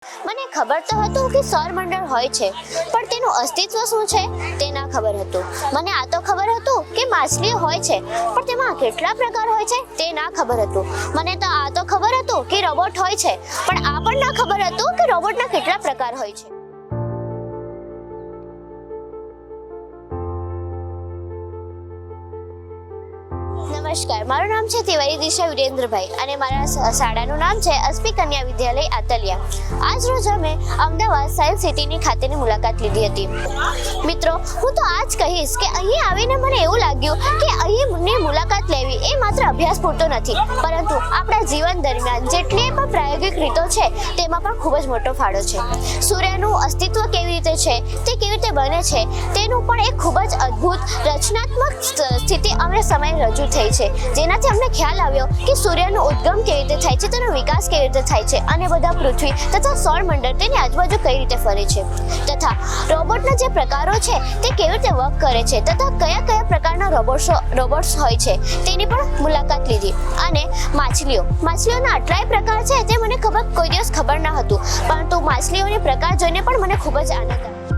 મને ખબર તો હતું કે સૌરમંડળ હોય છે, પણ તેનું અસ્તિત્વ શું છે તે ના ખબર હતું. મને આ તો ખબર હતું કે માછલીઓ હોય છે, પણ તેમાં કેટલા પ્રકાર હોય છે તે ના ખબર હતું. મને તો આ તો ખબર હતું કે રોબોટ હોય છે, પણ આ પણ ના ખબર હતું કે રોબોટના કેટલા પ્રકાર હોય છે. નમસ્કાર, મારું નામ છે તિવારી દિશા વિરેન્દ્રભાઈ અને મારા શાળાનું નામ છે એસપી કન્યા વિદ્યાલય આતલિયા. આજ રોજ અમે અમદાવાદ સાયન્સ સિટીની ખાતેની મુલાકાત લીધી હતી. મિત્રો, હું તો આજ કહીશ કે અહીં આવીને મને એવું લાગ્યું કે અહીંની મુલાકાત લેવી એ માત્ર અભ્યાસ પૂરતો નથી, પરંતુ આપણા જીવન દરમિયાન જેટલી પણ પ્રાયોગિક રીતો છે તેમાં પણ ખૂબ જ મોટો ફાળો છે. સૂર્યનું અસ્તિત્વ કેવી રીતે છે, તે કેવી રીતે બને છે, તેનું પણ એક ખૂબ જ અદ્ભુત રચનાત્મક સ્થિતિ અમને સમય રજૂ થઈ છે, જેનાથી અમને ખ્યાલ આવ્યો કે સૂર્યનો ઉદ્ગમ કેવી રીતે થાય છે, તેનો વિકાસ કેવી રીતે થાય છે અને બધા પૃથ્વી તથા સૌરમંડળ તેની આજુબાજુ કઈ રીતે ફરે છે, તથા રોબોટના જે પ્રકારો છે તે કેવી રીતે વર્ક કરે છે તથા કયા કયા પ્રકારના રોબોટ્સ હોય છે તેની પણ મુલાકાત લીધી. અને માછલીઓના આટલાય પ્રકાર છે તે મને કોઈ દિવસ ખબર ન હતું, પરંતુ માછલીઓની પ્રકાર જોઈને પણ મને ખૂબ જ આનંદ આવ્યો.